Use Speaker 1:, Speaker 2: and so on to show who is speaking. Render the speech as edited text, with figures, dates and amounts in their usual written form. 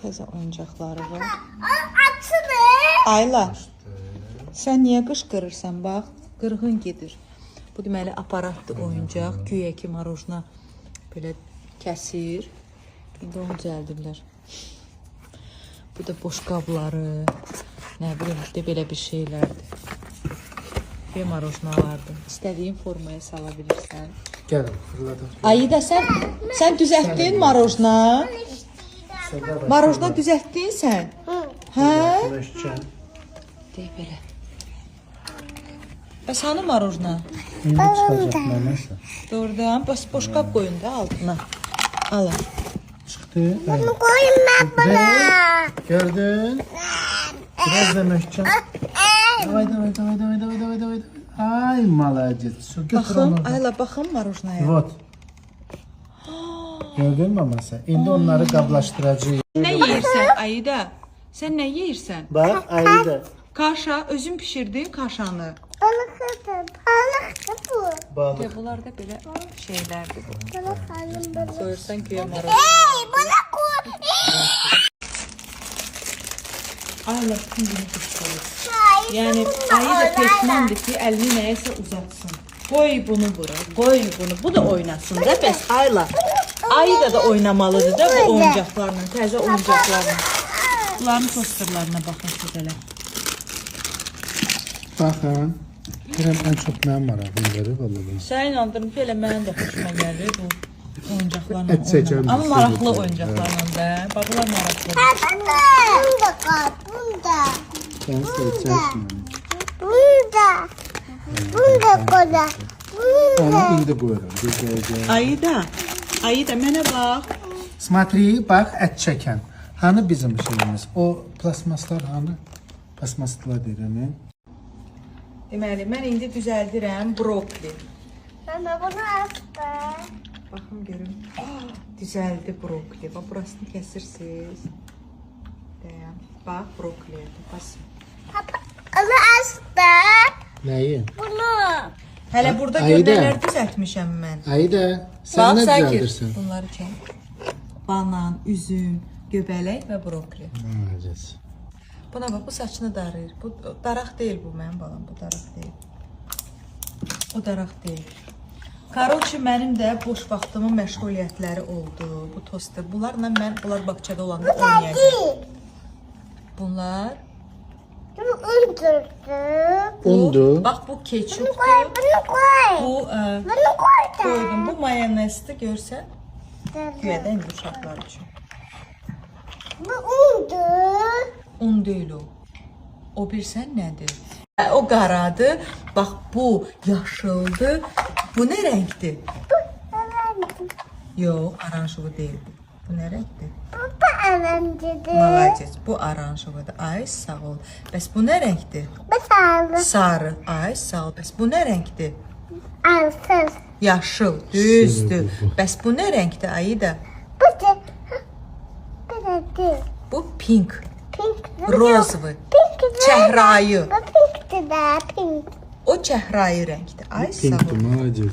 Speaker 1: Təzə oyuncaqları var.
Speaker 2: Açılır.
Speaker 1: Ayla, sən niyə qışqırırsan? Bax, qırğın gedir. Bu deməli aparatdır oyuncaq. Güya ki marojna belə kəsir. İndi onu düzəldiblər. Bu da boş qabları. Nə bilim, işte belə bir şeylərdir. Bir marojnalardır. İstədiyin formaya sala bilirsən.
Speaker 3: Gəl, fırladım.
Speaker 1: Ayda sən düzəltdin marojna? Marojna düzəltdin sən? Hə? Deyək belə. Bəs hanı marojna?
Speaker 3: İndi çıxacaq mənəsə.
Speaker 1: Doğrudan, boş qab qoyun da altına. Alın.
Speaker 3: Çıxdı.
Speaker 2: Bunu koyun ben bana.
Speaker 3: Gördün? Biraz da möhkəm. Davay. Ay, malacet. Su götür
Speaker 1: Baxın,
Speaker 3: onu.
Speaker 1: Ayla, baxın marojnaya.
Speaker 3: Vot. Gördün mü masa? İndi onları qablaşdıracağıq.
Speaker 1: Nə yeyirsən Ayda? Sən nə yeyirsən?
Speaker 3: Bax, ayda.
Speaker 1: Kaşa, özün pişirdin kaşanı.
Speaker 2: Balıktı. Balıktı bu.
Speaker 3: Balık.
Speaker 1: Bunlar da belə şeylərdir.
Speaker 2: Balık aldım balık.
Speaker 1: Soyursan köyə marojna.
Speaker 2: Hey balık koy.
Speaker 1: Ayla, bütün günü qışqırır. Yəni, Ayda peşmandır ki, əlini nəyəsə uzatsın. Qoy bunu bura, qoy bunu. Bu da oynasın da, bəs Ayla. Ayda da oynamalıdır da bu oyuncaqlarla, təzə oyuncaqlarla. Bunların posterlarına baxın siz elə.
Speaker 3: Baxın. Görəm ən çox mənim marağım gəlir vallahi.
Speaker 1: Sən inandırım ki, elə mənim də xoşuma gəlir bu oyuncaqlarla
Speaker 3: Et çəkən
Speaker 1: oynamaq. Amma
Speaker 3: bir
Speaker 1: maraqlı
Speaker 3: şey
Speaker 1: oyuncaqlarla da. Bax, bunlar maraqlı.
Speaker 2: Bunda kal. Bunda.
Speaker 3: Sən seçərsən.
Speaker 2: Bunda. Bunda kola.
Speaker 3: Onu indi qoyuram. Gözləyəcəm.
Speaker 1: Ayda, mənə bax.
Speaker 3: Смотри, bax, ət çəkən. Hani bizim şeyimiz? O plasmaslar hani? Plasmaslar deyirəm.
Speaker 1: Deməli, mən indi düzəldirəm brokoli.
Speaker 2: Sana bunu astım.
Speaker 1: Baxın görün. Düzəldi brokoli. Bax, burasını kəsirsiniz. Deyəm. Bax, brokolidir. Bax.
Speaker 2: Onu astım.
Speaker 3: Nəyi?
Speaker 2: Bunu.
Speaker 1: Hələ burada
Speaker 3: Ayda.
Speaker 1: göndələr düzəltmişəm mən.
Speaker 3: Ayda, sən nə
Speaker 1: Sakir.
Speaker 3: düzəldirsən?
Speaker 1: Bunları çək. Banan, üzüm, göbələk və brokoli.
Speaker 3: Malacet.
Speaker 1: Buna bax, bu saçını darayır. Bu daraq deyil bu mənim balam, bu daraq deyil. O daraq deyil. Karoçi, mənim də boş vaxtımın məşğuliyyətləri oldu. Bu toster. Bunlarla mən bağçada olanda oynayacağım. Bunlar.
Speaker 2: Bunu undurdu.
Speaker 3: Undu.
Speaker 1: Bax, bu ketçupdur.
Speaker 2: Bunu koy.
Speaker 1: Bu
Speaker 2: Bunu koy da.
Speaker 1: koydum. Bu mayonezdir, görsən. Güya da indi uşaqlar üçün.
Speaker 2: Bu undu.
Speaker 1: Un deyil o. O bilsən nədir? O qaradır. Bax, bu yaşıldır. Bu nə rəngdir? Yox, aranjığı deyil bu. Bu nə rəngdir?
Speaker 2: Bu da eğlenceli.
Speaker 1: Malacec, bu aranjıqdır. Ay, sağ ol. Bəs bu nə rəngdir?
Speaker 2: Bu sağlık.
Speaker 1: Sarı. Ay, sağ ol. Bəs bu nə rəngdir?
Speaker 2: Alsız.
Speaker 1: Yaşıl, düzdür. Bəs bu nə rəngdir, Ayda?
Speaker 2: Bu da. Bu da değil.
Speaker 1: Bu pink,
Speaker 2: Pink.
Speaker 1: rozvu,
Speaker 2: Pink de.
Speaker 1: çəhrayı.
Speaker 2: Bu pink de. Pink.
Speaker 1: O çəhrayı rəngdir. Ay, sağ ol.
Speaker 3: Pinkdir, malacet.